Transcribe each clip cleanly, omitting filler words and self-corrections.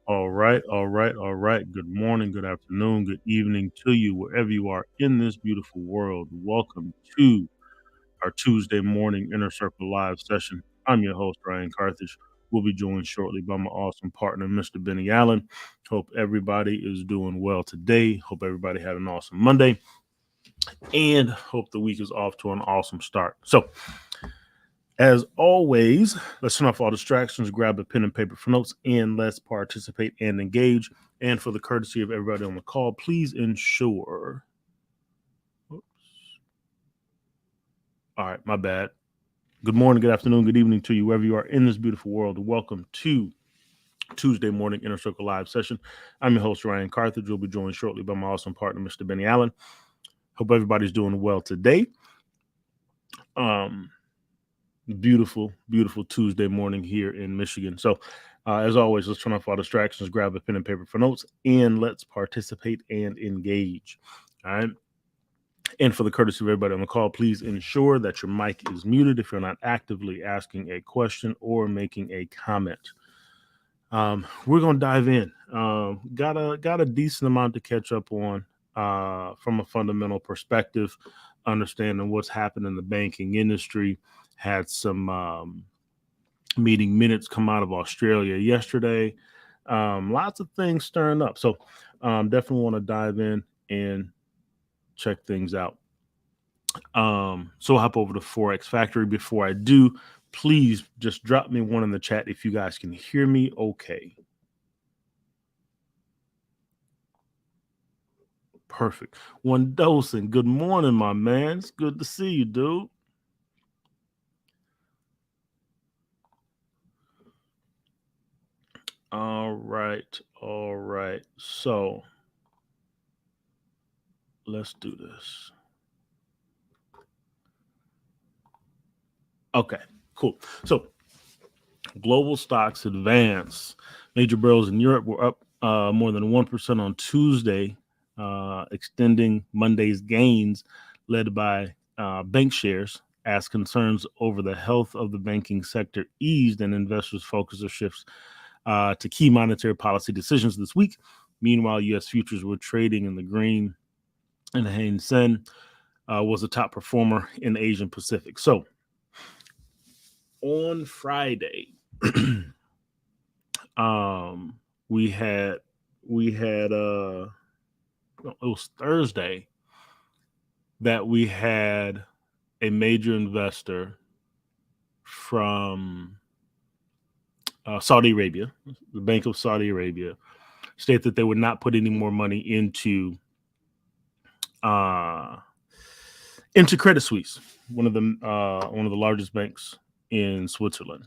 All right, all right, all right. Good morning, good afternoon, good evening to you, wherever you are in this beautiful world. Welcome to our Tuesday morning Inner Circle Live session. I'm your host, Ryan Carthage. We'll be joined shortly by my awesome partner, Mr. Benny Allen. Hope everybody is doing well today. Hope everybody had an awesome Monday and hope the week is off to an awesome start. So, as always, let's turn off all distractions, grab a pen and paper for notes, and let's participate and engage. And for the courtesy of everybody on the call, please ensure. Oops. All right, my bad. Good morning, good afternoon, good evening to you, wherever you are in this beautiful world. Welcome to Tuesday morning Inner Circle Live session. I'm your host, Ryan Carthage. We'll be joined shortly by my awesome partner, Mr. Benny Allen. Hope everybody's doing well today. Beautiful, beautiful Tuesday morning here in Michigan. So, as always, let's turn off all distractions, grab a pen and paper for notes, and let's participate and engage. All right. And for the courtesy of everybody on the call, please ensure that your mic is muted if you're not actively asking a question or making a comment. We're gonna dive in. Got a decent amount to catch up on from a fundamental perspective, understanding what's happened in the banking industry. Had some meeting minutes come out of Australia yesterday. Lots of things stirring up. So definitely want to dive in and check things out. So I'll hop over to Forex Factory. Before I do, please just drop me one in the chat if you guys can hear me okay. Perfect. One dosing. Good morning, my man. It's good to see you, dude. All right. All right. So let's do this. Okay, cool. So global stocks advance. Major barrels in Europe were up more than 1% on Tuesday, extending Monday's gains led by bank shares as concerns over the health of the banking sector eased and investors' focus or shifts to key monetary policy decisions this week. Meanwhile, U.S. futures were trading in the green, and the Hang Seng was a top performer in the Asian Pacific. So on Friday, we had it was Thursday that we had a major investor from Saudi Arabia, the Bank of Saudi Arabia, state that they would not put any more money into Credit Suisse, one of the largest banks in Switzerland,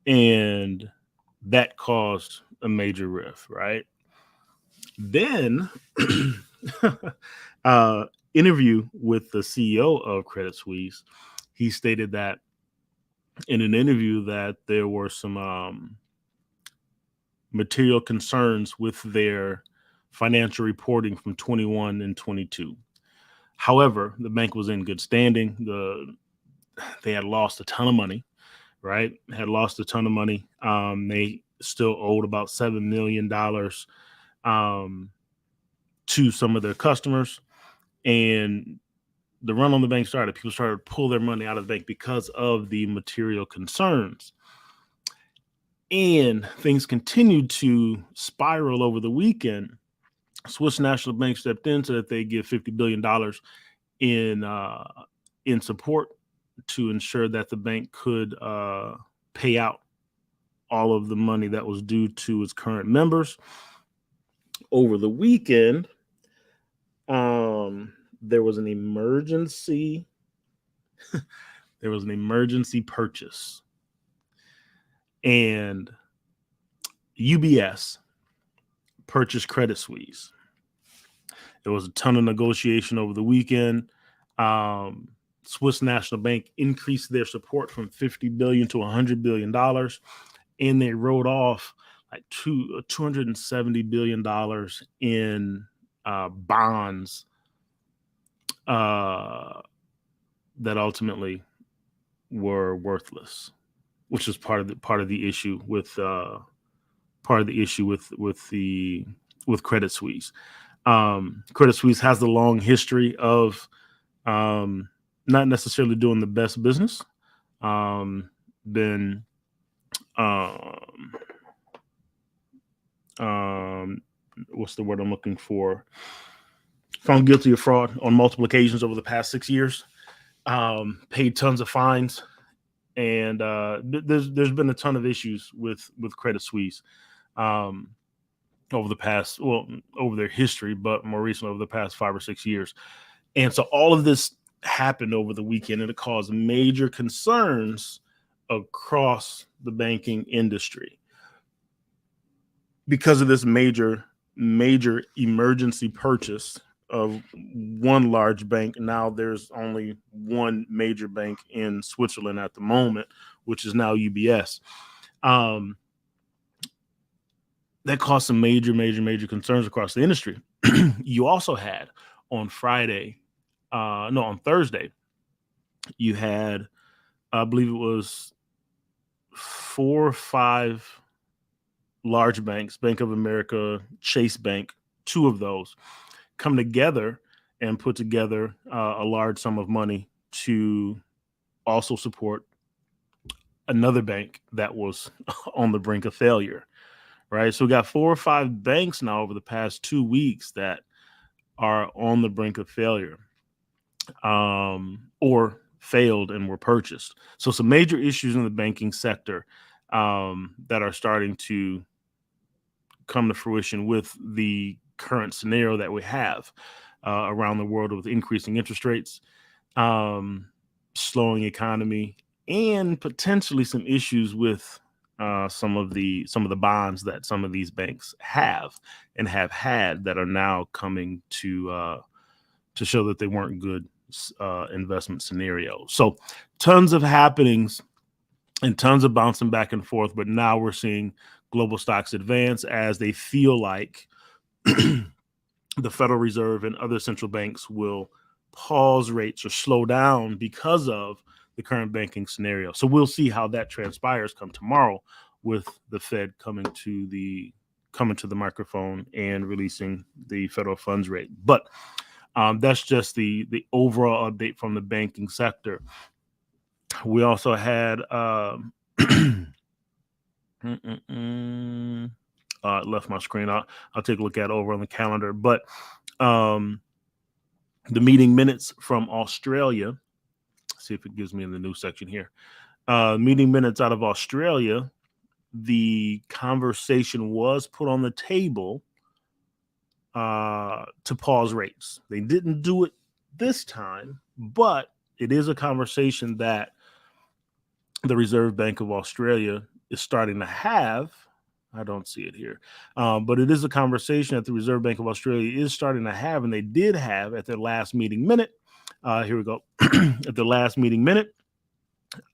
and that caused a major rift, right? Then, interview with the CEO of Credit Suisse, he stated that in an interview that there were some material concerns with their financial reporting from 21 and 22. However, the bank was in good standing. They had lost a ton of money, right? Had lost a ton of money. They still owed about $7 million to some of their customers. And the run on the bank started. People started to pull their money out of the bank because of the material concerns. And things continued to spiral over the weekend. Swiss National Bank stepped in so that they give $50 billion in support to ensure that the bank could pay out all of the money that was due to its current members. Over the weekend, there was an emergency purchase, and UBS purchased Credit Suisse. There was a ton of negotiation over the weekend. Swiss National Bank increased their support from $50 billion to $100 billion, and they wrote off like $270 billion in bonds that ultimately were worthless, which was part of the issue with part of the issue with Credit Suisse. Credit Suisse has the long history of not necessarily doing the best business. Been what's the word I'm looking for? Found guilty of fraud on multiple occasions over the past 6 years. Paid tons of fines, and there's been a ton of issues with Credit Suisse over their history, but more recently over the past 5 or 6 years. And so all of this happened over the weekend, and it caused major concerns across the banking industry because of this major emergency purchase of one large bank. Now there's only one major bank in Switzerland at the moment, which is now UBS. That caused some major concerns across the industry. You also had on Thursday, you had, I believe it was 4 or 5 large banks, Bank of America, Chase Bank, 2 of those come together and put together a large sum of money to also support another bank that was on the brink of failure, right? So we got 4 or 5 banks now over the past 2 weeks that are on the brink of failure, or failed and were purchased. So some major issues in the banking sector that are starting to come to fruition with the current scenario that we have around the world with increasing interest rates, slowing economy, and potentially some issues with some of the bonds that some of these banks have and have had that are now coming to show that they weren't good investment scenarios. So tons of happenings and tons of bouncing back and forth, but now we're seeing global stocks advance as they feel like the Federal Reserve and other central banks will pause rates or slow down because of the current banking scenario. So we'll see how that transpires come tomorrow with the Fed coming to the microphone and releasing the federal funds rate. But that's just the overall update from the banking sector. We also had left my screen. I'll take a look at it over on the calendar. But the meeting minutes from Australia. See if it gives me in the news section here. Meeting minutes out of Australia. The conversation was put on the table to pause rates. They didn't do it this time, but it is a conversation that the Reserve Bank of Australia is starting to have. I don't see it here, but it is a conversation that the Reserve Bank of Australia is starting to have, and they did have at their last meeting minute. Here we go. At their last meeting minute.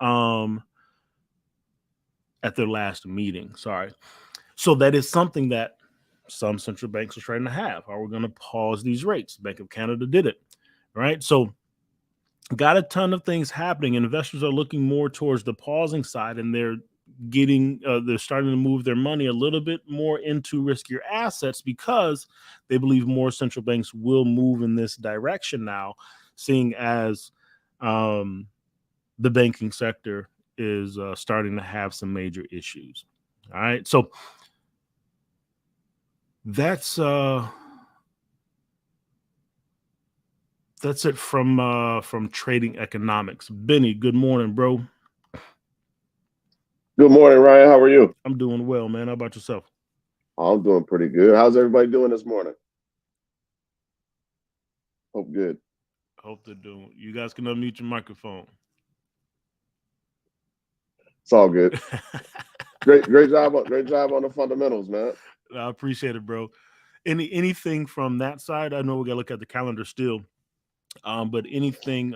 At their last meeting, sorry. So that is something that some central banks are trying to have. Are we going to pause these rates? Bank of Canada did it, right? So got a ton of things happening. Investors are looking more towards the pausing side, and they're starting to move their money a little bit more into riskier assets because they believe more central banks will move in this direction now, seeing as the banking sector is starting to have some major issues. All right, so that's it from trading economics. Benny, good morning, bro. Good morning, Ryan. How are you? I'm doing well, man. How about yourself? I'm doing pretty good. How's everybody doing this morning? Hope good. Hope they're doing. You guys can unmute your microphone. It's all good. Great job on the fundamentals, man. I appreciate it, bro. Anything from that side? I know we gotta look at the calendar still, but anything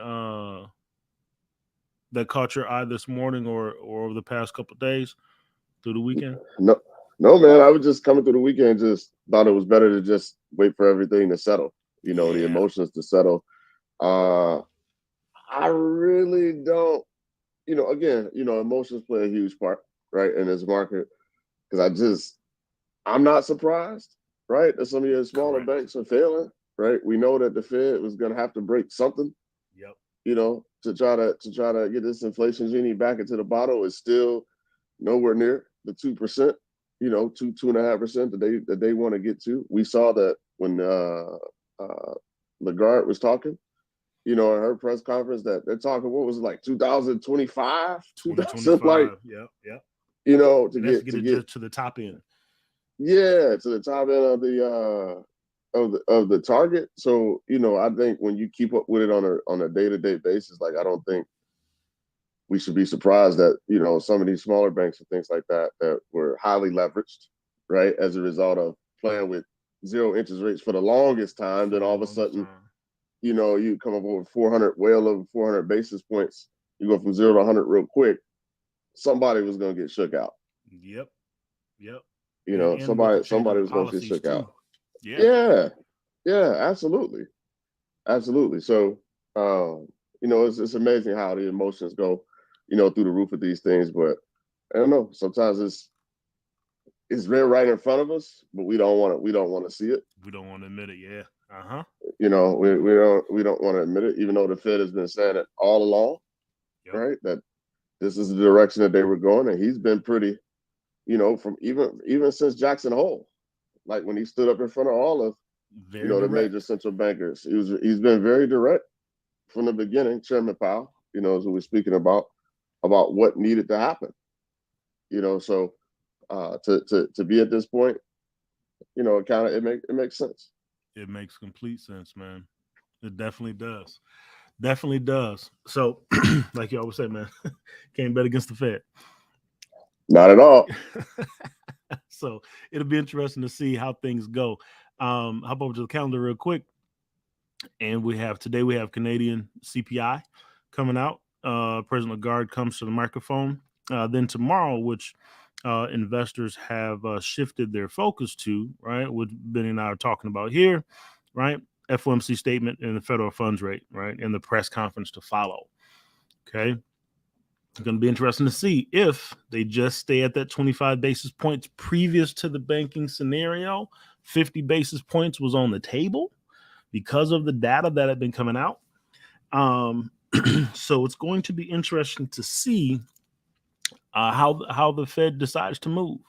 that caught your eye this morning or over the past couple of days through the weekend? No, man. I was just coming through the weekend. Just thought it was better to just wait for everything to settle. The emotions to settle. I really don't. Again, emotions play a huge part, right, in this market. Because I'm not surprised, right, that some of your smaller Correct. banks are failing, right? We know that the Fed was going to have to break something, Yep. to try to get this inflation genie back into the bottle. Is still nowhere near the 2%, 2.5% that they want to get to. We saw that when Lagarde was talking, in her press conference, that they're talking, what was it, like 2025, 2000, like, 2025. Yep. Yep. to And that's to get get it just to the top end. to the top end of the target. So, I think when you keep up with it on a day-to-day basis, like, I don't think we should be surprised that, some of these smaller banks and things like that were highly leveraged, right, as a result of playing with zero interest rates for the longest time. Then all of a sudden, you come up over 400, well over 400 basis points. You go from 0 to 100 real quick. Somebody was going to get shook out. Yep. Yep. And with the Somebody changing was going to get policies shook too. out. Yeah. Yeah, absolutely. So, it's amazing how the emotions go, through the roof of these things. But I don't know. Sometimes it's right in front of us, but we don't want to see it. We don't want to admit it. Yeah. Uh-huh. We don't want to admit it, even though the Fed has been saying it all along, Yep. right? That this is the direction that they were going, and he's been pretty, from even since Jackson Hole, like when he stood up in front of all of Very the major direct. central bankers. He's been very direct from the beginning. Chairman Powell, is who we're speaking about what needed to happen. So to be at this point, it makes sense. It makes complete sense, man. It definitely does. Definitely does. So, like you always say, man, can't bet against the Fed. Not at all. So it'll be interesting to see how things go. Hop over to the calendar real quick, and we have Canadian CPI coming out. President Lagarde comes to the microphone. Then tomorrow, which investors have shifted their focus to, right? What Benny and I are talking about here, right? FOMC statement and the federal funds rate, right? And the press conference to follow. Okay. It's going to be interesting to see if they just stay at that 25 basis points previous to the banking scenario. 50 basis points was on the table because of the data that had been coming out. So it's going to be interesting to see how the Fed decides to move,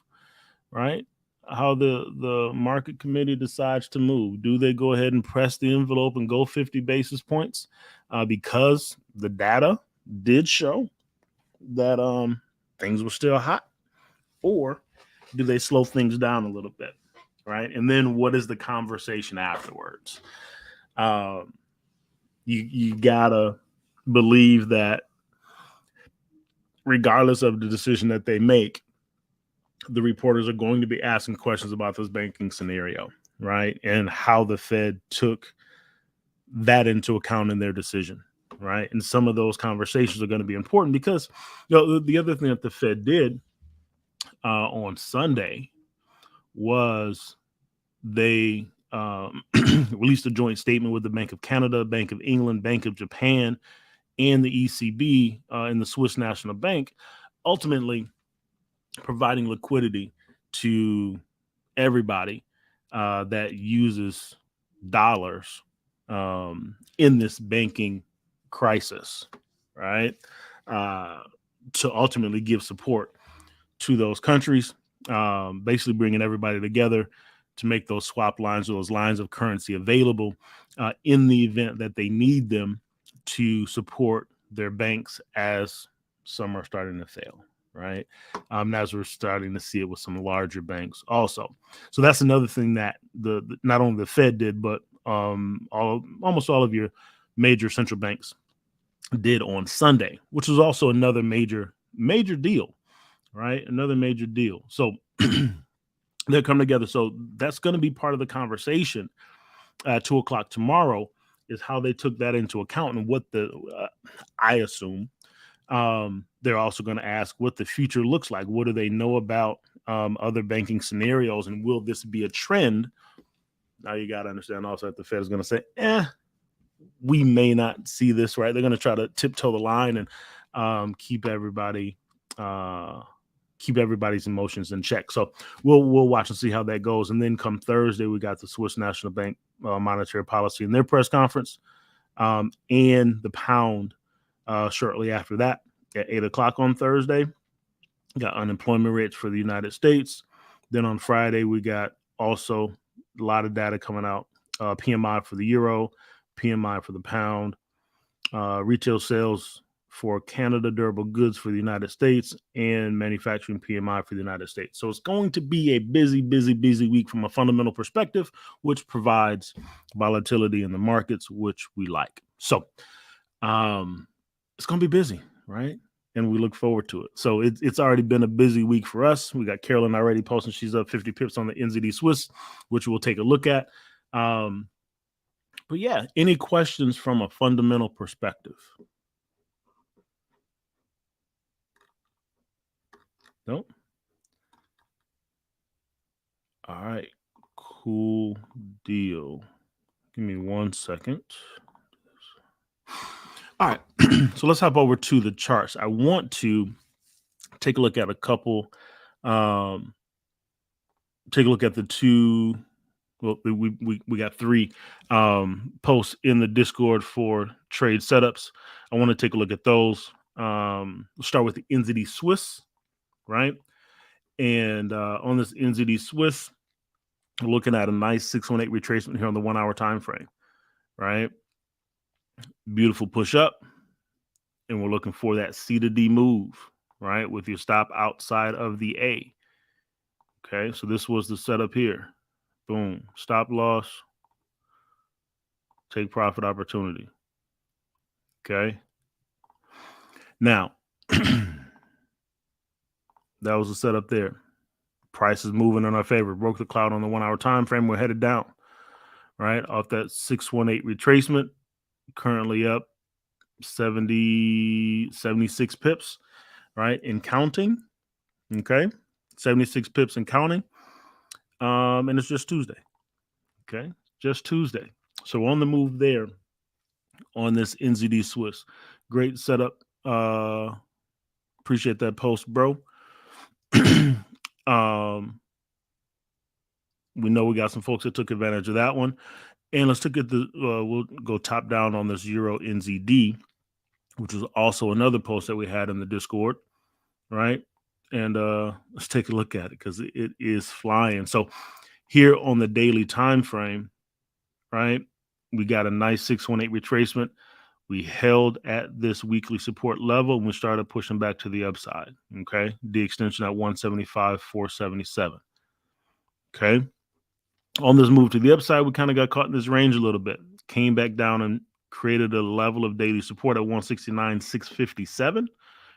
right? How the market committee decides to move. Do they go ahead and press the envelope and go 50 basis points because the data did show that things were still hot, or do they slow things down a little bit, right? And then what is the conversation afterwards? You gotta believe that regardless of the decision that they make, the reporters are going to be asking questions about this banking scenario, right? And how the Fed took that into account in their decision, right? And some of those conversations are going to be important because the other thing that the Fed did on Sunday was they released a joint statement with the Bank of Canada, Bank of England, Bank of Japan, and the ECB and the Swiss National Bank, ultimately providing liquidity to everybody that uses dollars in this banking crisis, right? To ultimately give support to those countries, basically bringing everybody together to make those swap lines or those lines of currency available in the event that they need them to support their banks as some are starting to fail, right? As we're starting to see it with some larger banks also. So that's another thing that the not only the Fed did, but almost all of your major central banks did on Sunday, which was also another major deal, right? Another major deal. So they'll come together. So that's going to be part of the conversation at 2:00 tomorrow, is how they took that into account and what I assume they're also going to ask what the future looks like. What do they know about other banking scenarios, and will this be a trend? Now you got to understand also that the Fed is going to say, we may not see this, right? They're going to try to tiptoe the line and keep everybody keep everybody's emotions in check. So we'll watch and see how that goes. And then come Thursday, we got the Swiss National Bank monetary policy in their press conference, and the pound shortly after that at 8 o'clock on Thursday. Got unemployment rates for the United States. Then on Friday, we got also a lot of data coming out. PMI for the euro, PMI for the pound, retail sales for Canada, durable goods for the United States, and manufacturing PMI for the United States. So it's going to be a busy week from a fundamental perspective, which provides volatility in the markets, which we like. So it's going to be busy, right? And we look forward to it. So it's already been a busy week for us. We got Carolyn already posting. She's up 50 pips on the NZD Swiss, which we'll take a look at. But yeah, any questions from a fundamental perspective? Nope. All right. Cool deal. Give me 1 second. All right. So let's hop over to the charts. I want to take a look at a couple. Take a look at the two. Well, we got three posts in the Discord for trade setups. I want to take a look at those. We'll start with the NZD Swiss, right? And on this NZD Swiss, we're looking at a nice 618 retracement here on the 1 hour time frame, right? Beautiful push up, and we're looking for that C to D move, right? With your stop outside of the A. Okay, so this was the setup here. Boom, stop loss, take profit opportunity. Okay. Now, that was the setup there. Price is moving in our favor. Broke the cloud on the 1 hour time frame. We're headed down, right? Off that 618 retracement. Currently up 76 pips, right? And counting. Okay. 76 pips and counting. And it's just Tuesday. Okay. Just Tuesday. So on the move there on this NZD Swiss. Great setup. Appreciate that post, bro. We know we got some folks that took advantage of that one. And let's look at the, we'll go top down on this Euro NZD, which was also another post that we had in the Discord, right? And let's take a look at it because it is flying. So here on the daily time frame, right, we got a nice 618 retracement. We held at this weekly support level and we started pushing back to the upside. Okay. The extension at 175.477. Okay. On this move to the upside, we kind of got caught in this range a little bit. Came back down and created a level of daily support at 169.657.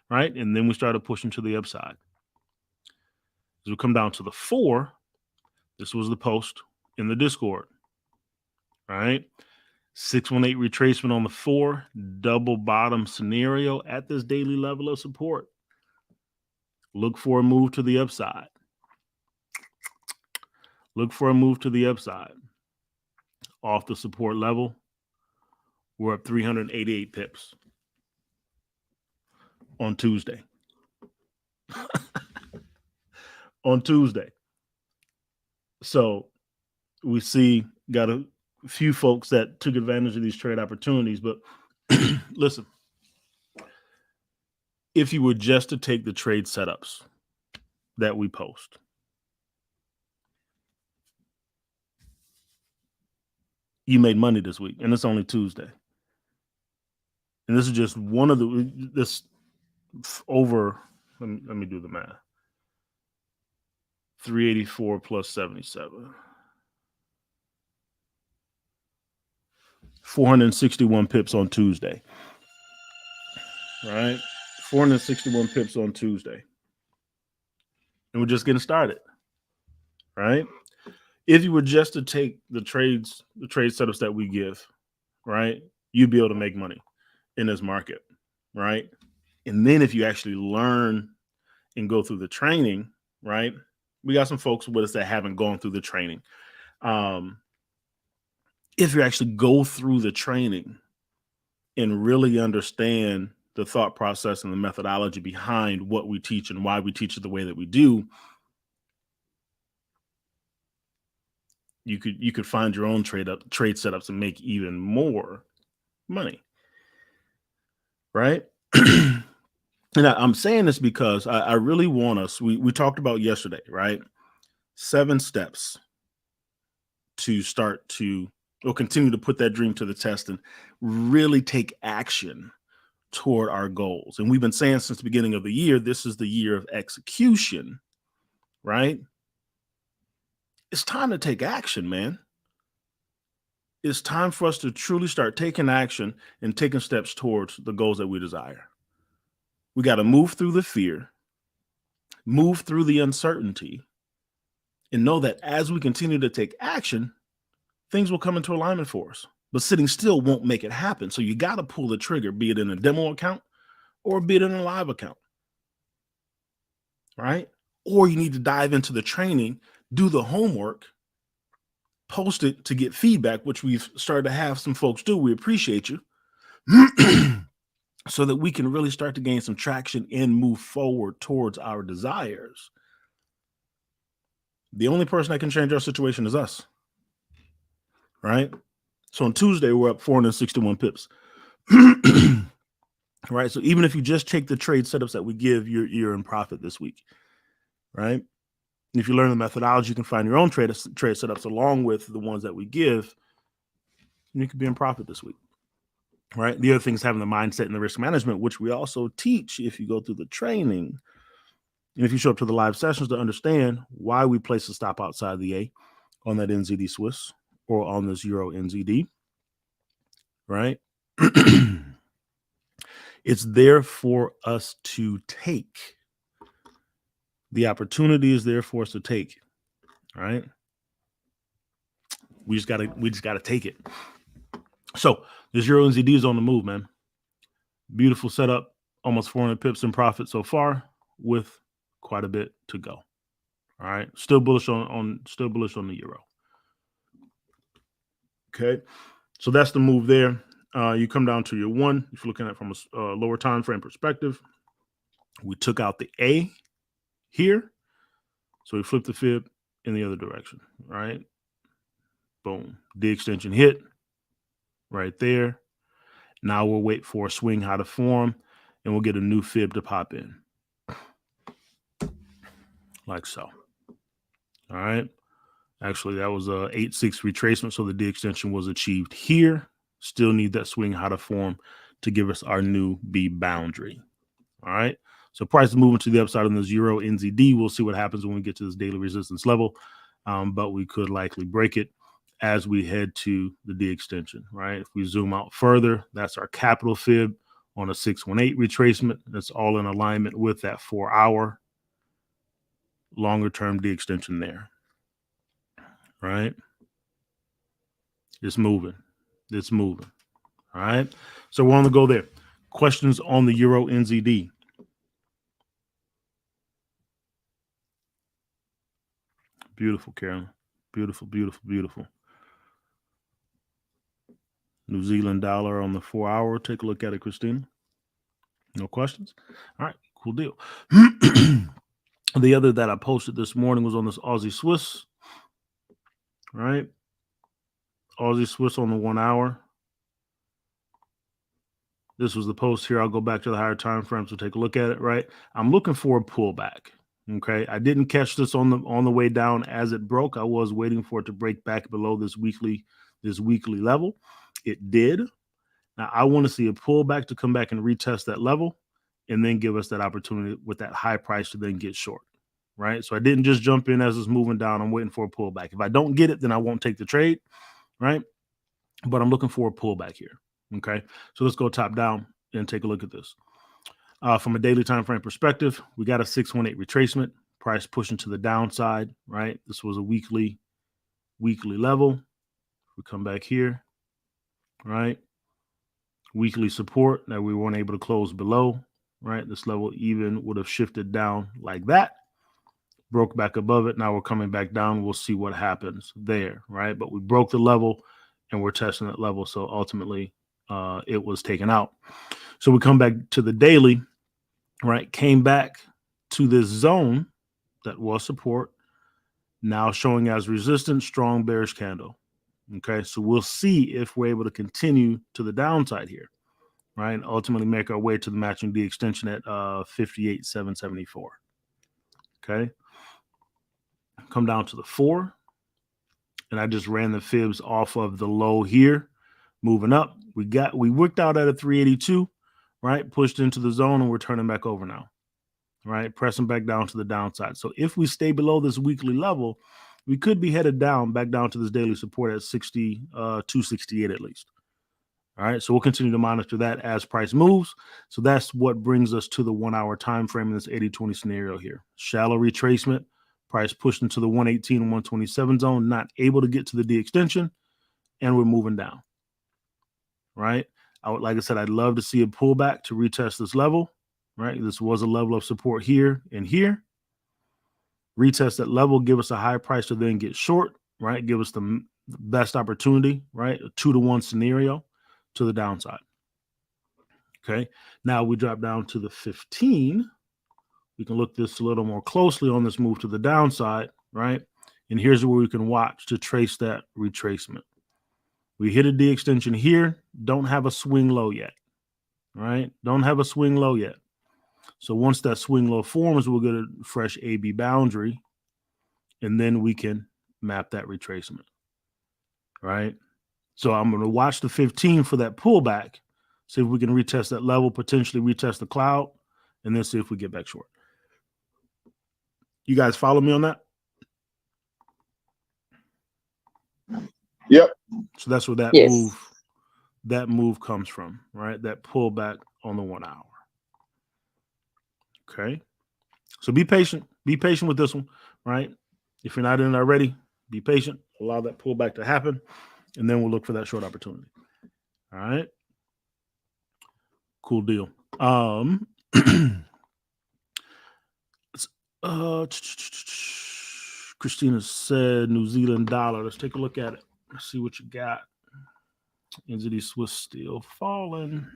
Right. And then we started pushing to the upside. As we come down to the 4, this was the post in the Discord. Right. 618 retracement on the 4, double bottom scenario at this daily level of support. Look for a move to the upside. Look for a move to the upside. Off the support level, we're up 388 pips on Tuesday. On Tuesday. So we see got a few folks that took advantage of these trade opportunities, but listen, if you were just to take the trade setups that we post, you made money this week, and it's only Tuesday. And this is just one of this over, let me do the math. 384 plus 77. 461 pips on Tuesday. Right? 461 pips on Tuesday. And we're just getting started. Right? If you were just to take the trade setups that we give, right, you'd be able to make money in this market. Right? And then if you actually learn and go through the training, right? We got some folks with us that haven't gone through the training. If you actually go through the training and really understand the thought process and the methodology behind what we teach and why we teach it the way that we do, you could find your own trade setups and make even more money, right? And I'm saying this because I really want us, we talked about yesterday, right? 7 steps to start to, or continue to put that dream to the test and really take action toward our goals. And we've been saying since the beginning of the year, this is the year of execution, right? It's time to take action, man. It's time for us to truly start taking action and taking steps towards the goals that we desire. We got to move through the fear, move through the uncertainty, and know that as we continue to take action, things will come into alignment for us. But sitting still won't make it happen. So you got to pull the trigger, be it in a demo account or be it in a live account, right? Or you need to dive into the training, do the homework, post it to get feedback, which we've started to have some folks do. We appreciate you. So that we can really start to gain some traction and move forward towards our desires. The only person that can change our situation is us, right? So on Tuesday, we're up 461 pips, right? So even if you just take the trade setups that we give, you're in profit this week, right? And if you learn the methodology, you can find your own trade setups along with the ones that we give, and you can be in profit this week. Right. The other thing is having the mindset and the risk management, which we also teach if you go through the training. And if you show up to the live sessions to understand why we place a stop outside the A on that NZD Swiss or on this Euro NZD. Right. It's there for us to take. The opportunity is there for us to take. Right. We just gotta take it. So this Euro NZD is on the move, man. Beautiful setup, almost 400 pips in profit so far, with quite a bit to go. All right, still bullish on the euro. Okay, so that's the move there. You come down to your 1. If you're looking at it from a lower time frame perspective, we took out the A here, so we flipped the fib in the other direction. Right, boom, D extension hit right there. Now we'll wait for a swing high to form, and we'll get a new fib to pop in. Like so. All right. Actually, that was a 8-6 retracement, so the D extension was achieved here. Still need that swing high to form to give us our new B boundary. All right. So price is moving to the upside on this Euro NZD. We'll see what happens when we get to this daily resistance level, but we could likely break it as we head to the D extension, right? If we zoom out further, that's our capital fib on a 618 retracement. That's all in alignment with that 4-hour longer term D extension there, right? It's moving. It's moving. All right. So we're on the go there. Questions on the Euro NZD? Beautiful, Carolyn. Beautiful, beautiful, beautiful. New Zealand dollar on the 4-hour. Take a look at it, Christina. No questions? All right, cool deal. The other that I posted this morning was on this Aussie Swiss. Right? Aussie Swiss on the 1-hour. This was the post here. I'll go back to the higher time frame to take a look at it, right? I'm looking for a pullback. Okay. I didn't catch this on the way down as it broke. I was waiting for it to break back below this weekly level. It did. Now I want to see a pullback to come back and retest that level and then give us that opportunity with that high price to then get short. Right. So I didn't just jump in as it's moving down. I'm waiting for a pullback. If I don't get it, then I won't take the trade. Right. But I'm looking for a pullback here. Okay. So let's go top down and take a look at this. From a daily time frame perspective, we got a 618 retracement, price pushing to the downside, right? This was a weekly level. We come back here, right? Weekly support that we weren't able to close below, right? This level even would have shifted down like that, broke back above it. Now we're coming back down. We'll see what happens there, right? But we broke the level and we're testing that level. So ultimately, it was taken out. So we come back to the daily, right? Came back to this zone that was support, now showing as resistance, strong bearish candle. Okay, so we'll see if we're able to continue to the downside here, right? And ultimately make our way to the matching D extension at 58,774. Okay, come down to the 4, and I just ran the fibs off of the low here, moving up. We worked out at a 382, right? Pushed into the zone, and we're turning back over now, right? Pressing back down to the downside. So if we stay below this weekly level, we could be headed down, back down to this daily support at 268 at least. All right, so we'll continue to monitor that as price moves. So that's what brings us to the 1 hour time frame in this 80-20 scenario here. Shallow retracement, price pushed into the 118 and 127 zone, not able to get to the D extension, and we're moving down. Right? Like I said, I'd love to see a pullback to retest this level. Right? This was a level of support here and here. Retest that level, give us a high price to then get short, right? Give us the best opportunity, right? A 2-to-1 scenario to the downside. Okay. Now we drop down to the 15. We can look this a little more closely on this move to the downside, right? And here's where we can watch to trace that retracement. We hit a D extension here, don't have a swing low yet, right? Don't have a swing low yet. So once that swing low forms, we'll get a fresh AB boundary, and then we can map that retracement, right? So I'm going to watch the 15 for that pullback, see if we can retest that level, potentially retest the cloud, and then see if we get back short. You guys follow me on that? Yep. So that's where that move comes from, right? That pullback on the 1 hour. Okay. So be patient. Be patient with this one, right? If you're not in it already, be patient. Allow that pullback to happen, and then we'll look for that short opportunity. All right. Cool deal. Christina said New Zealand dollar. Let's take a look at it. Let's see what you got. NZD Swiss still falling.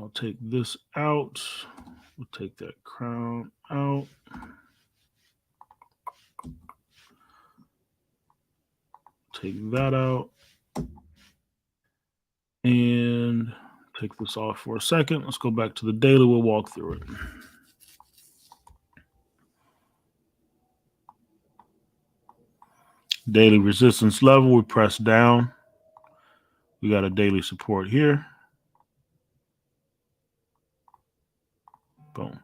I'll take this out. We'll take that crown out. Take that out. And take this off for a second. Let's go back to the daily. We'll walk through it. Daily resistance level, we press down. We got a daily support here. Boom.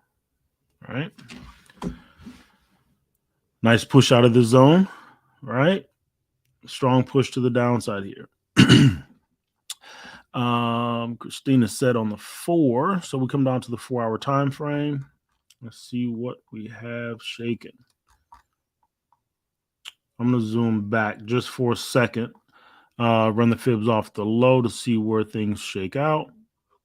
All right. Nice push out of the zone, right? Strong push to the downside here. Christina said on the 4. So we come down to the 4 hour time frame. Let's see what we have shaken. I'm going to zoom back just for a second. Run the fibs off the low to see where things shake out.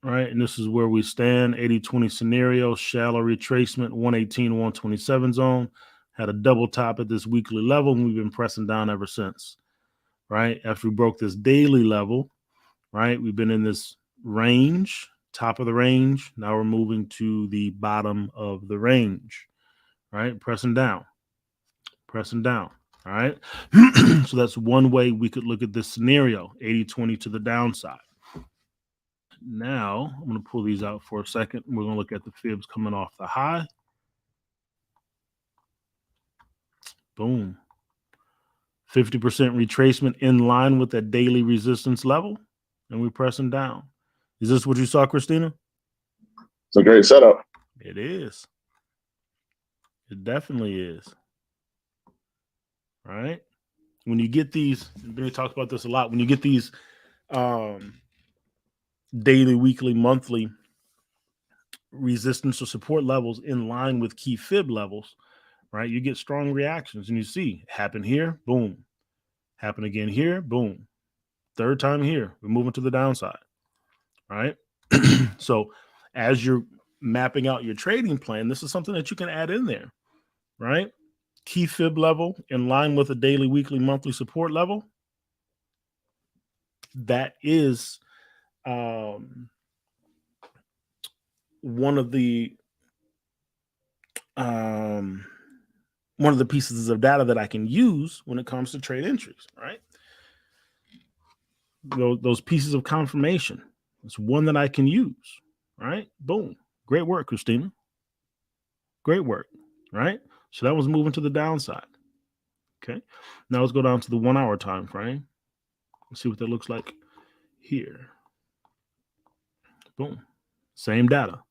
Right. And this is where we stand. 80-20 scenario, shallow retracement, 118, 127 zone. Had a double top at this weekly level, and we've been pressing down ever since. Right. After we broke this daily level, right, we've been in this range, top of the range. Now we're moving to the bottom of the range. Right. Pressing down. Pressing down. All right. So that's one way we could look at this scenario, 80-20 to the downside. Now, I'm going to pull these out for a second. We're going to look at the fibs coming off the high. Boom. 50% retracement in line with that daily resistance level. And we're pressing down. Is this what you saw, Christina? It's a great setup. It is. It definitely is. All right. When you get these, and Benny talks about this a lot, when you get these daily, weekly, monthly resistance or support levels in line with key fib levels, right? You get strong reactions, and you see happen here, boom. Happen again here, boom. Third time here, we're moving to the downside, right? So as you're mapping out your trading plan, this is something that you can add in there, right? key fib level in line with a daily, weekly, monthly support level. That is one of the pieces of data that I can use when it comes to trade entries, right? Those pieces of confirmation. It's one that I can use, right? Boom. Great work, Christina. Great work, right? So that was moving to the downside. Okay. Now let's go down to the 1 hour time frame. Let's see what that looks like here. Boom. Same data.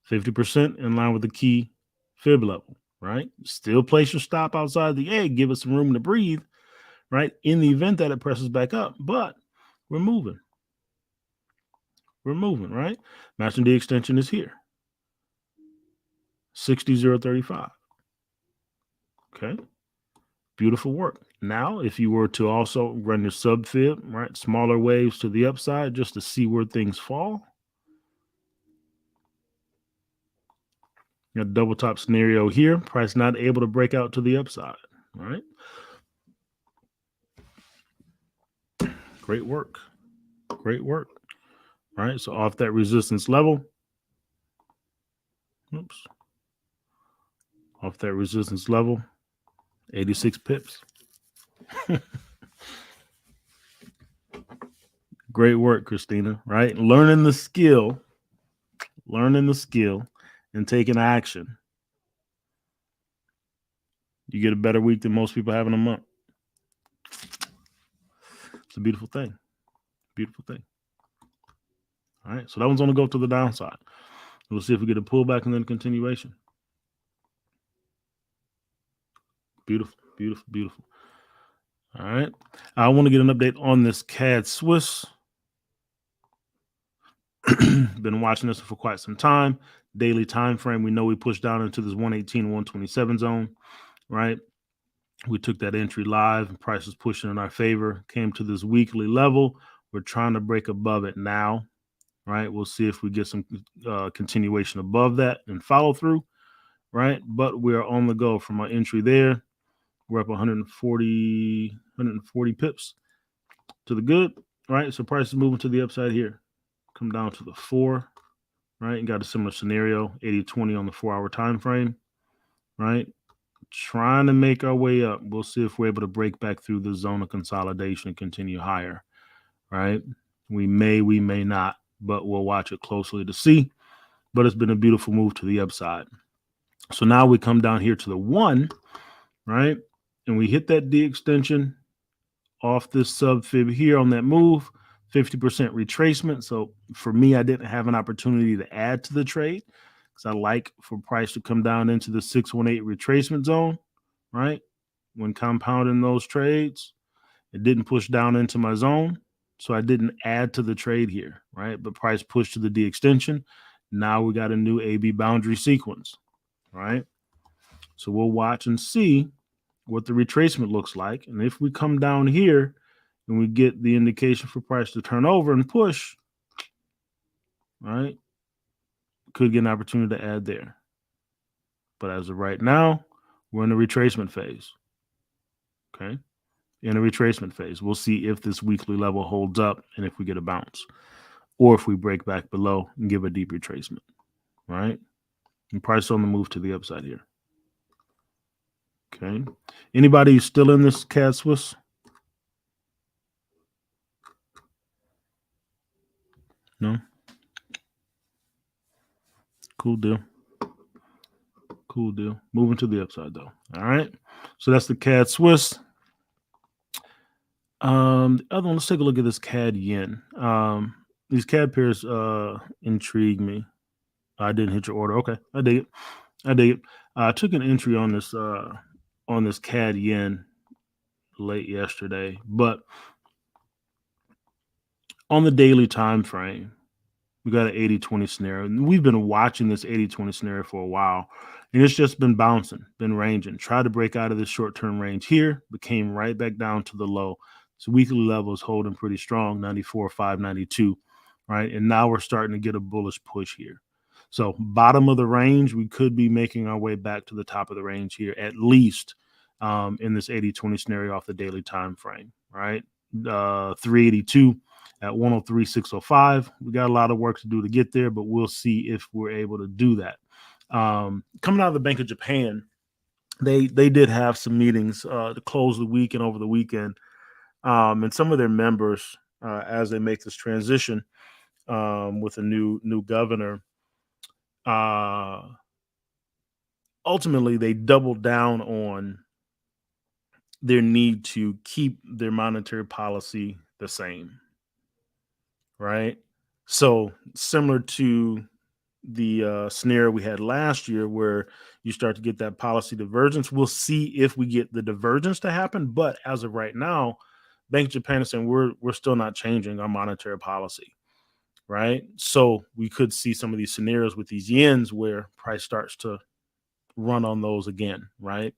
50% in line with the key fib level, right? Still place your stop outside the egg, give it some room to breathe, right? In the event that it presses back up, but we're moving. We're moving, right? Matching D extension is here. 60.035. Okay. Beautiful work. Now, if you were to also run your sub fib, right? Smaller waves to the upside just to see where things fall. A double top scenario here. Price not able to break out to the upside, right? Great work. Great work. All right. So off that resistance level. Oops. Off that resistance level. 86 pips. Great work, Christina, right? Learning the skill and taking action. You get a better week than most people have in a month. It's a beautiful thing. Beautiful thing. All right. So that one's going to go to the downside. We'll see if we get a pullback and then a continuation. Beautiful, beautiful, beautiful. All right. I want to get an update on this CAD Swiss. Been watching this for quite some time. Daily time frame. We know we pushed down into this 118, 127 zone, right? We took that entry live and price is pushing in our favor. Came to this weekly level. We're trying to break above it now, right? We'll see if we get some continuation above that and follow through, right? But we're on the go from our entry there. We're up 140 pips to the good, right? So price is moving to the upside here. Come down to the 4, right? And got a similar scenario, 80-20 on the 4-hour time frame, right? Trying to make our way up. We'll see if we're able to break back through the zone of consolidation and continue higher, right? We may not, but we'll watch it closely to see. But it's been a beautiful move to the upside. So now we come down here to the 1, right? And we hit that D extension off this sub fib here on that move, 50% retracement. So for me, I didn't have an opportunity to add to the trade because I like for price to come down into the 618 retracement zone, right? When compounding those trades, it didn't push down into my zone. So I didn't add to the trade here, right? But price pushed to the D extension. Now we got a new AB boundary sequence, right? So we'll watch and see what the retracement looks like. And if we come down here and we get the indication for price to turn over and push, right, could get an opportunity to add there. But as of right now, we're in the retracement phase. Okay. In a retracement phase. We'll see if this weekly level holds up and if we get a bounce or if we break back below and give a deep retracement, right? And price on the move to the upside here. Okay. Anybody still in this CAD Swiss? No? Cool deal. Cool deal. Moving to the upside though. All right. So that's the CAD Swiss. The other one, let's take a look at this CAD Yen. These CAD pairs intrigue me. I didn't hit your order. Okay. I dig it. I took an entry on this CAD Yen late yesterday, but on the daily time frame, we got an 80-20 scenario. And we've been watching this 80-20 scenario for a while, and it's just been bouncing, been ranging. Tried to break out of this short-term range here, but came right back down to the low. So weekly level is holding pretty strong, 94.5, 92, right? And now we're starting to get a bullish push here. So bottom of the range, we could be making our way back to the top of the range here, at least in this 80-20 scenario off the daily time frame, right? 382 at 103,605. We got a lot of work to do to get there, but we'll see if we're able to do that. Coming out of the Bank of Japan, they did have some meetings to close the week and over the weekend, and some of their members, as they make this transition with a new governor, ultimately they doubled down on their need to keep their monetary policy the same, right? So similar to the scenario we had last year where you start to get that policy divergence. We'll see if we get the divergence to happen. But as of right now, Bank of Japan is saying we're still not changing our monetary policy, right? So we could see some of these scenarios with these yens where price starts to run on those again, right?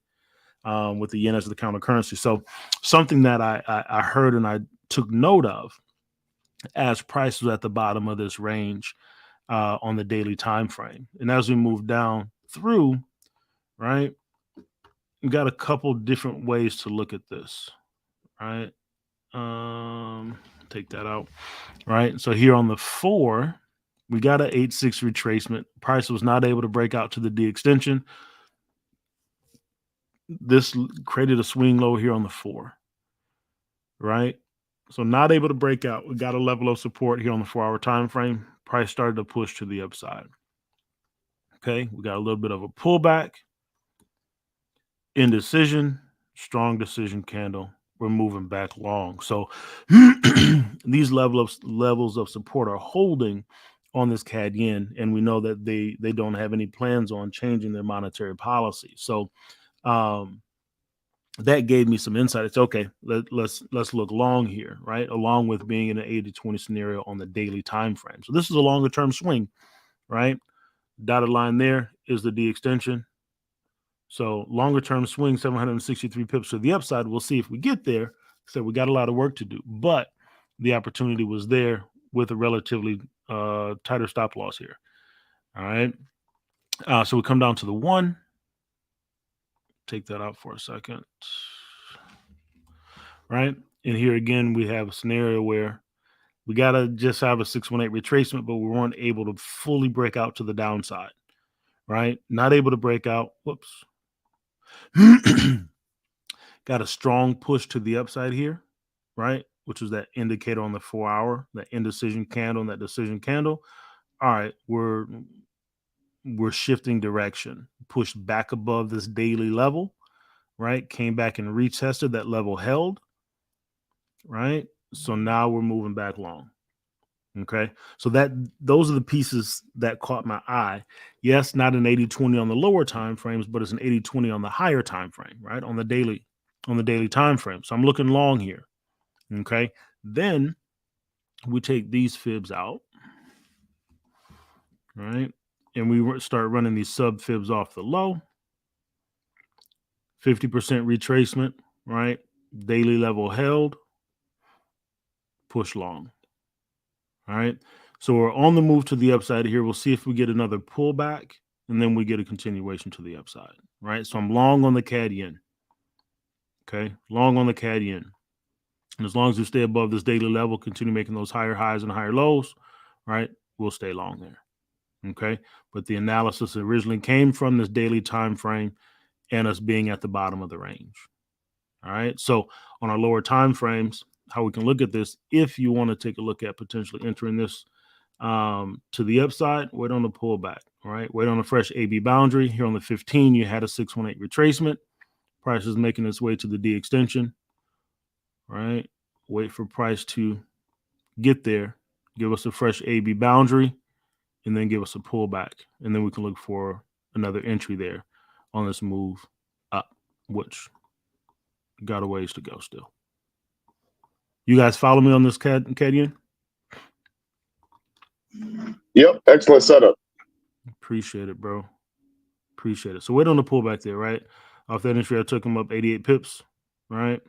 With the yen as the counter currency. So something that I heard and I took note of as price was at the bottom of this range on the daily time frame. And as we move down through, right, we got a couple different ways to look at this, right? Take that out, right? So here on the 4, we got an 8-6 retracement. Price was not able to break out to the D extension. This created a swing low here on the 4, right? So not able to break out. We got a level of support here on the 4-hour time frame. Price started to push to the upside. Okay, we got a little bit of a pullback. Indecision, strong decision candle. We're moving back long. So these levels of support are holding on this CAD yen, and we know that they don't have any plans on changing their monetary policy. So that gave me some insight. It's okay. Let's look long here, right? Along with being in an 80-20 scenario on the daily time frame. So this is a longer term swing, right? Dotted line there is the D extension. So longer term swing, 763 pips to the upside. We'll see if we get there. So we got a lot of work to do, but the opportunity was there with a relatively tighter stop loss here. All right. So we come down to the 1. Take that out for a second. Right. And here again, we have a scenario where we got to just have a 618 retracement, but we weren't able to fully break out to the downside. Right. Not able to break out. Whoops. Got a strong push to the upside here, right? Which was that indicator on the 4-hour, that indecision candle and that decision candle. All right, we're shifting direction. Pushed back above this daily level, right? Came back and retested that level held, right? So now we're moving back long. Okay, so those are the pieces that caught my eye. Yes, not an 80-20 on the lower time frames, but it's an 80-20 on the higher time frame, right? On the daily time frame. So I'm looking long here. Okay, then we take these fibs out, right? And we start running these sub fibs off the low. 50% retracement, right? Daily level held, push long. All right. So we're on the move to the upside here. We'll see if we get another pullback and then we get a continuation to the upside. Right. So I'm long on the CAD yen. Okay. Long on the CAD yen. And as long as we stay above this daily level, continue making those higher highs and higher lows, right, we'll stay long there. Okay. But the analysis originally came from this daily time frame and us being at the bottom of the range. All right. So on our lower time frames, how we can look at this, if you want to take a look at potentially entering this to the upside, wait on the pullback. All right. Wait on a fresh AB boundary. Here on the 15, you had a 618 retracement. Price is making its way to the D extension. All right. Wait for price to get there. Give us a fresh AB boundary and then give us a pullback. And then we can look for another entry there on this move up, which got a ways to go still. You guys follow me on this, Cadian? Yep, excellent setup. Appreciate it, bro. Appreciate it. So wait on the pullback there, right? Off that entry, I took him up 88 pips, right?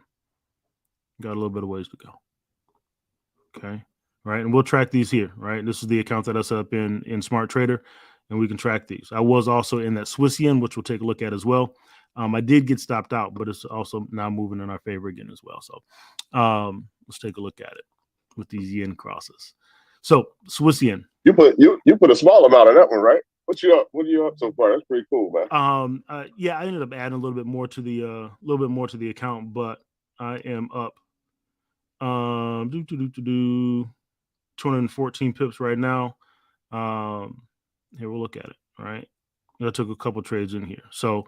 Got a little bit of ways to go. Okay. Right. And we'll track these here, right? This is the account that I set up in Smart Trader, and we can track these. I was also in that Swiss yen, which we'll take a look at as well. I did get stopped out, but it's also now moving in our favor again as well. So let's take a look at it with these yen crosses. So Swiss yen. You put a small amount on that one, right? What you up so far? That's pretty cool, man. Yeah, I ended up adding a little bit more to the account, but I am up 214 pips right now. Here we'll look at it. All right, I took a couple trades in here, so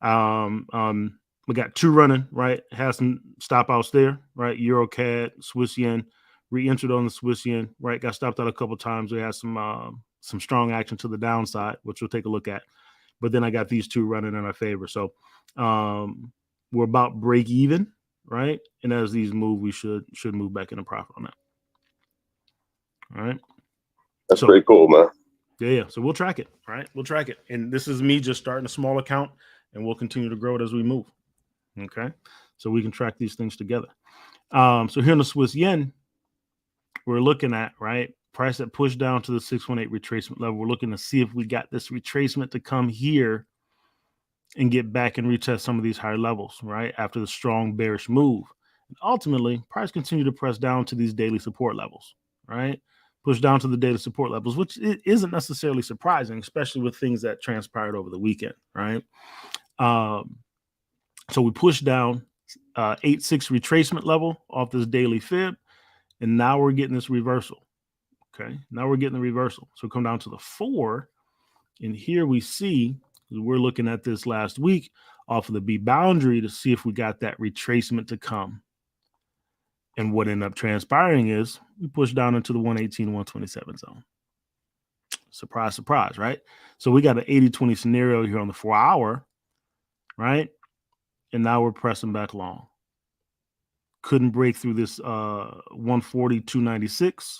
we got two running. Right, has some stop outs there. Right, Euro CAD, Swiss yen, re-entered on the Swiss yen. Right, got stopped out a couple times. We had some strong action to the downside, which we'll take a look at. But then I got these two running in our favor, so we're about break even. Right, and as these move, we should move back into profit on that. All right. That's pretty cool, man. Yeah. So we'll track it. All right. We'll track it. And this is me just starting a small account, and we'll continue to grow it as we move. Okay. So we can track these things together. So here in the Swiss yen, we're looking at, right, price that pushed down to the 618 retracement level. We're looking to see if we got this retracement to come here and get back and retest some of these higher levels, right, after the strong bearish move. And ultimately, price continued to press down to these daily support levels, right? Push down to the daily support levels, which isn't necessarily surprising, especially with things that transpired over the weekend, right? So we pushed down 8.6 retracement level off this daily fib, and now we're getting this reversal. Okay, now we're getting the reversal. So come down to the 4, and here we see we're looking at this last week off of the B boundary to see if we got that retracement to come. And what ended up transpiring is we pushed down into the 118, 127 zone. Surprise, surprise, right? So we got an 80-20 scenario here on the 4 hour, right? And now we're pressing back long. Couldn't break through this 140-296.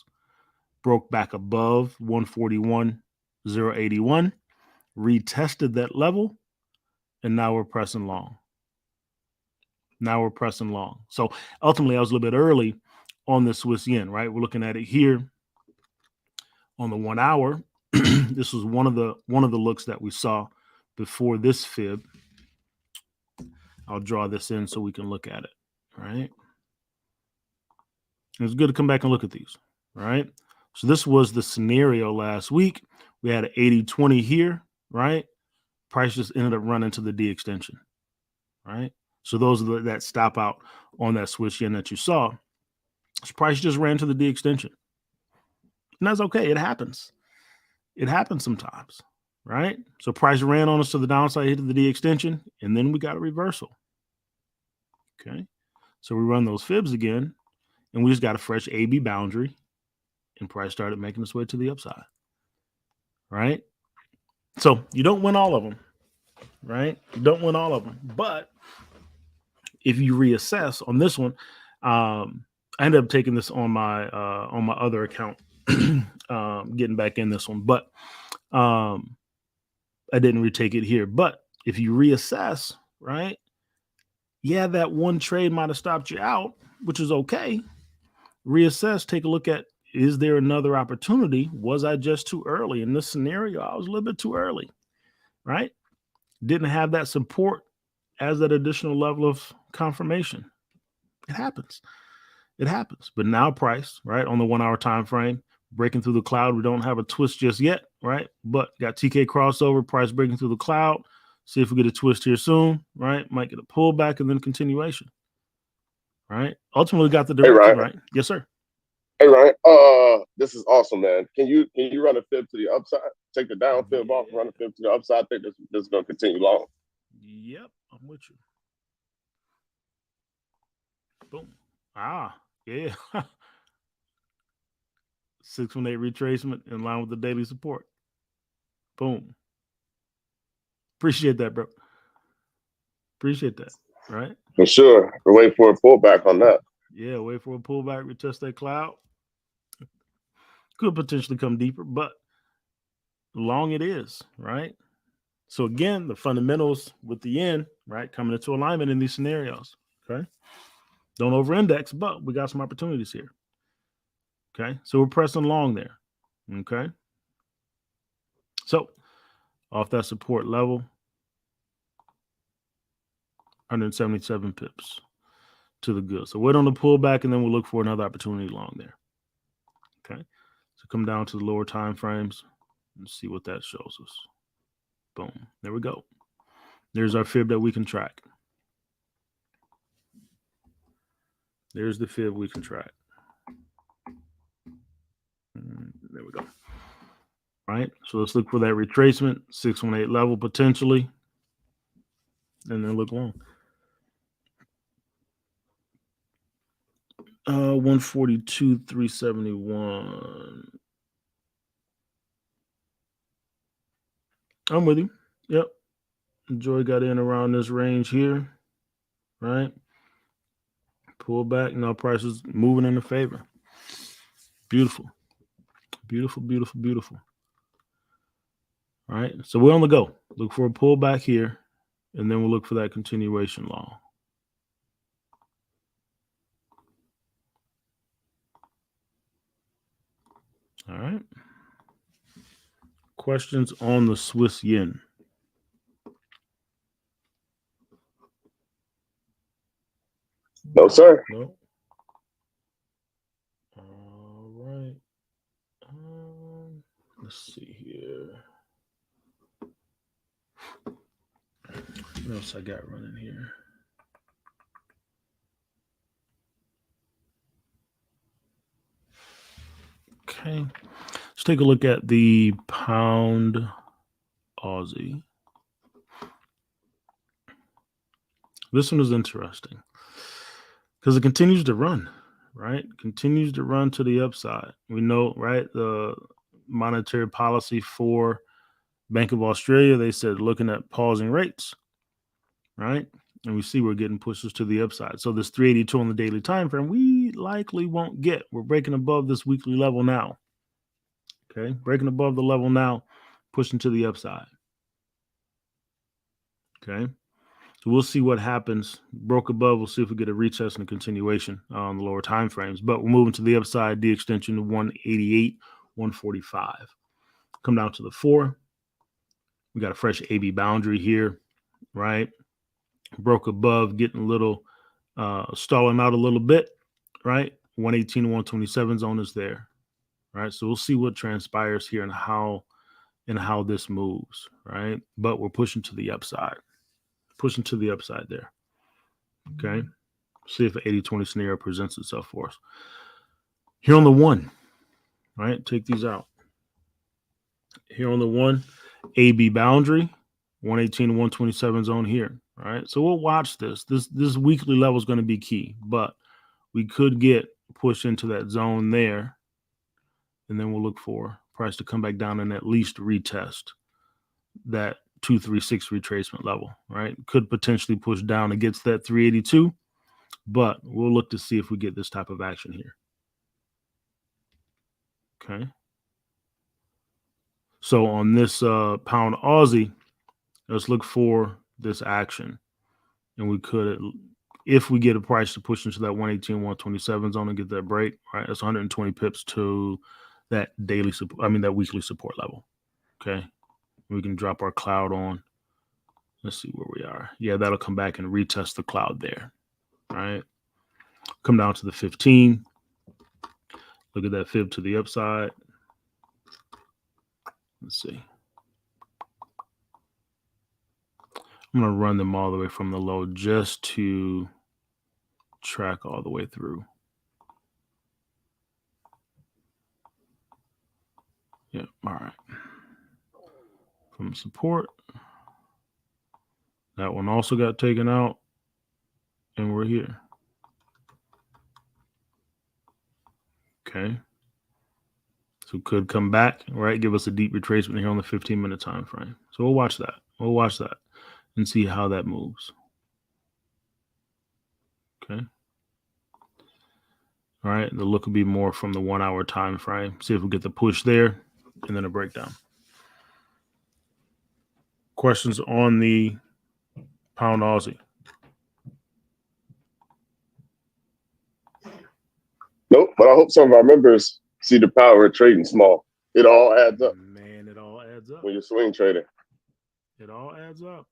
Broke back above 141-081. Retested that level. And now we're pressing long. So ultimately, I was a little bit early on the Swiss yen, right? We're looking at it here on the 1 hour. This was one of the looks that we saw before this fib. I'll draw this in so we can look at it, right? It's good to come back and look at these, right? So this was the scenario last week. We had an 80-20 here, right? Price just ended up running to the D extension, right? So those are that stop out on that Swiss yen that you saw. This price just ran to the D extension. And that's okay. It happens. It happens sometimes, right? So price ran on us to the downside, hit the D extension, and then we got a reversal. Okay. So we run those fibs again, and we just got a fresh AB boundary, and price started making its way to the upside, right? So you don't win all of them, right? You don't win all of them. But if you reassess on this one, I ended up taking this on my other account, getting back in this one, but I didn't retake it here. But if you reassess, right? Yeah, that one trade might have stopped you out, which is okay. Reassess, take a look at, is there another opportunity? Was I just too early? In this scenario, I was a little bit too early, right? Didn't have that support as that additional level of confirmation. It happens. But now price, right, on the 1 hour time frame, breaking through the cloud. We don't have a twist just yet, right? But got TK crossover, price breaking through the cloud. See if we get a twist here soon, right? Might get a pullback and then continuation, right? Ultimately got the direction, right? Yes, sir. Hey, Ryan. This is awesome, man. Can you run a fib to the upside? Take the down fib off, run a fib to the upside. I think this is going to continue long. Yep, I'm with you. Boom. Yeah. 618 retracement in line with the daily support. Boom. Appreciate that, bro. Appreciate that. Right? For sure. We're waiting for a pullback on that. Yeah, wait for a pullback, retest that cloud. Could potentially come deeper, but long it is, right? So again, the fundamentals with the yen, right, coming into alignment in these scenarios. Okay. Don't over-index, but we got some opportunities here. Okay. So we're pressing long there. Okay. So off that support level, 177 pips to the good. So wait on the pullback, and then we'll look for another opportunity along there. Okay. So come down to the lower time frames and see what that shows us. Boom. There we go. There's our fib that we can track. There's the fib we can track. There we go. All right. So let's look for that retracement, 618 level potentially, and then look long. 142, 371. I'm with you. Yep. Joy got in around this range here, right? Pull back. Now price is moving in the favor. Beautiful. Beautiful, beautiful, beautiful. All right. So we're on the go. Look for a pullback here, and then we'll look for that continuation long. All right. Questions on the Swiss yen? No, sir. No. All right. Let's see here. What else I got running here? Okay. Let's take a look at the pound Aussie. This one is interesting because it continues to run, right? Continues to run to the upside. We know, right? The monetary policy for Bank of Australia, they said looking at pausing rates, right? And we see we're getting pushes to the upside. So this 382 on the daily time frame, we likely won't get. We're breaking above this weekly level now. Okay, breaking above the level now, pushing to the upside. Okay, so we'll see what happens. Broke above, we'll see if we get a retest and a continuation on the lower time frames. But we're moving to the upside, the extension to 188, 145. Come down to the 4. We got a fresh AB boundary here, right? Broke above, getting a little stalling out a little bit, right? 118 to 127 zone is there, right? So we'll see what transpires here and how this moves, right? But we're pushing to the upside, there. Okay. See if an 80-20 scenario presents itself for us. Here on the 1, right? Take these out. Here on the 1, AB boundary, 118 to 127 zone here. All right. So we'll watch this. This weekly level is going to be key, but we could get pushed into that zone there. And then we'll look for price to come back down and at least retest that 236 retracement level, right? Could potentially push down against that 382, but we'll look to see if we get this type of action here. Okay. So on this pound Aussie, let's look for this action. And we could, if we get a price to push into that 118, 127 zone and get that break, right? That's 120 pips to that daily support, that weekly support level. Okay. We can drop our cloud on. Let's see where we are. Yeah, that'll come back and retest the cloud there. All right. Come down to the 15. Look at that fib to the upside. Let's see. I'm going to run them all the way from the low just to track all the way through. Yeah, all right. From support. That one also got taken out. And we're here. Okay. So could come back, right? Give us a deep retracement here on the 15-minute time frame. So we'll watch that. We'll watch that and see how that moves. Okay. All right. The look will be more from the 1-hour time frame. See if we get the push there and then a breakdown. Questions on the pound Aussie? Nope, but I hope some of our members see the power of trading small. It all adds up. Man, it all adds up. When you're swing trading. It all adds up.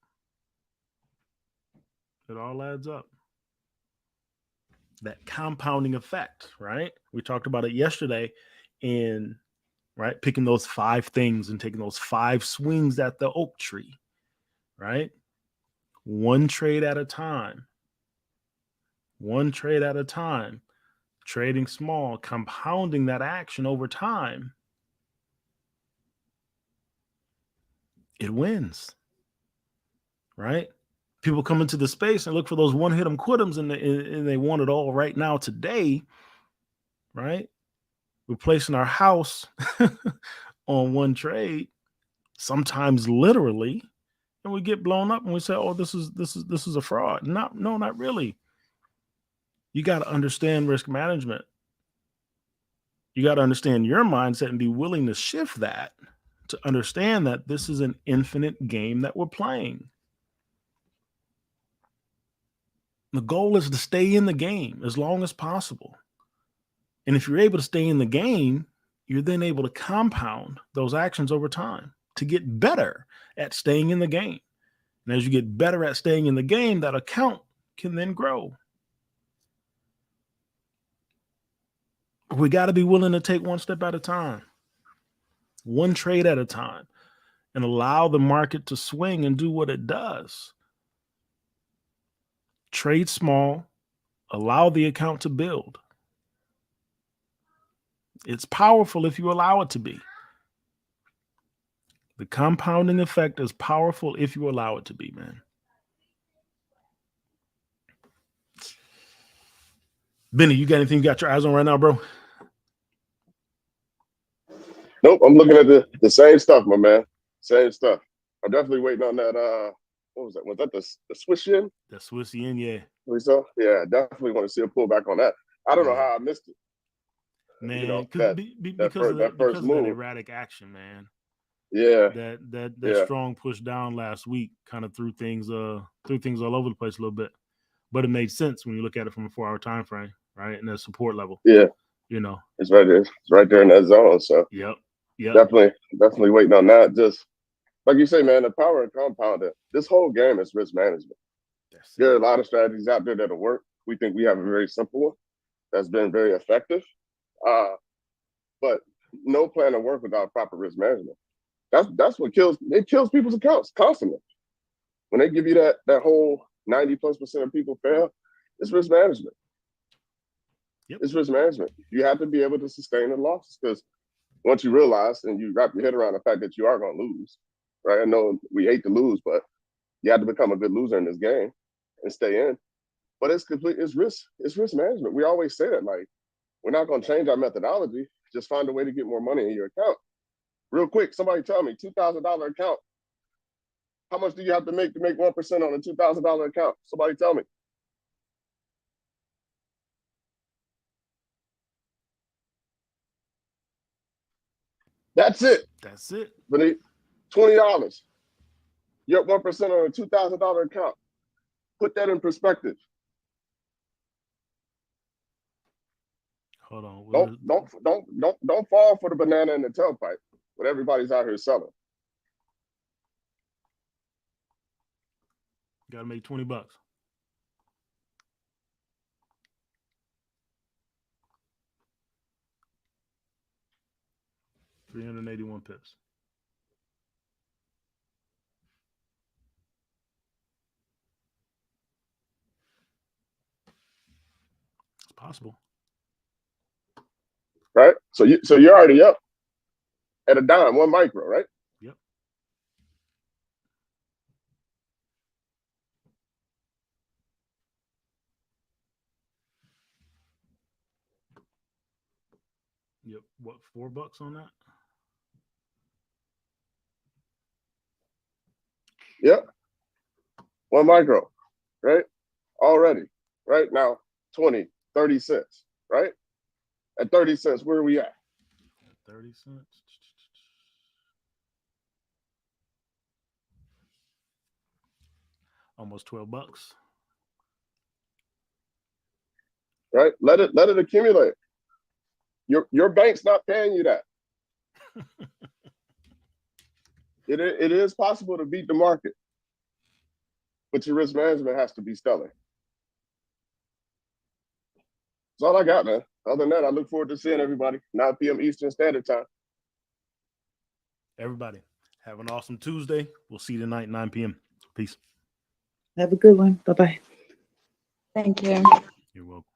It all adds up. That compounding effect, right? We talked about it yesterday in, right, picking those 5 things and taking those 5 swings at the oak tree, right? One trade at a time. One trade at a time. Trading small, compounding that action over time. It wins, right? People come into the space and look for those one hit 'em quit 'ems, and they want it all right now today, right? We're placing our house on one trade, sometimes literally, and we get blown up and we say, "Oh, this is a fraud." No, not really. You got to understand risk management. You got to understand your mindset and be willing to shift that to understand that this is an infinite game that we're playing. The goal is to stay in the game as long as possible. And if you're able to stay in the game, you're then able to compound those actions over time to get better at staying in the game. And as you get better at staying in the game, that account can then grow. We got to be willing to take one step at a time, one trade at a time, and allow the market to swing and do what it does. Trade small, allow the account to build. It's powerful if you allow it to be. The compounding effect is powerful if you allow it to be, man. Benny, you got anything you got your eyes on right now, bro? Nope, I'm looking at the same stuff, my man. Same stuff. I'm definitely waiting on that. What was that? Was that the Swiss yen? The Swiss yen, yeah. We saw? Yeah, definitely want to see a pullback on that. I don't know how I missed it. Man, you know, because of that erratic action, man. Yeah. That strong push down last week kind of threw things all over the place a little bit. But it made sense when you look at it from a 4-hour time frame, right? And that support level. Yeah. You know. It's right there. It's right there in that zone. So Yep. Definitely waiting on that. Just like you say, man, the power of compounding. This whole game is risk management. There are a lot of strategies out there that'll work. We think we have a very simple one that's been very effective. But no plan to work without proper risk management. That's what kills people's accounts constantly. When they give you that whole 90+% of people fail, it's risk management. Yep. It's risk management. You have to be able to sustain the losses, because once you realize and you wrap your head around the fact that you are going to lose, right? I know we hate to lose, but you have to become a good loser in this game and stay in. But it's risk management. We always say that, like, we're not going to change our methodology. Just find a way to get more money in your account. Real quick, somebody tell me, $2,000 account, how much do you have to make 1% on a $2,000 account? Somebody tell me. That's it. Beneath $20. You're up 1% on a $2,000 account. Put that in perspective. Hold on. Don't fall for the banana in the tailpipe. What everybody's out here selling. Got to make $20. $381 pips. It's possible. Right? So you're already up at a dime, 1 micro, right? Yep. Yep. What, $4 on that? Yep. 1 micro, right? Already. Right now, 20, 30 cents, right? At 30 cents, where are we at? 30 cents. Almost $12. Right? Let it accumulate. Your bank's not paying you that. It is possible to beat the market. but your risk management has to be stellar. That's all I got, man. Other than that, I look forward to seeing everybody 9 p.m. Eastern Standard Time. Everybody, have an awesome Tuesday. We'll see you tonight, 9 p.m. Peace. Have a good one. Bye-bye. Thank you. You're welcome.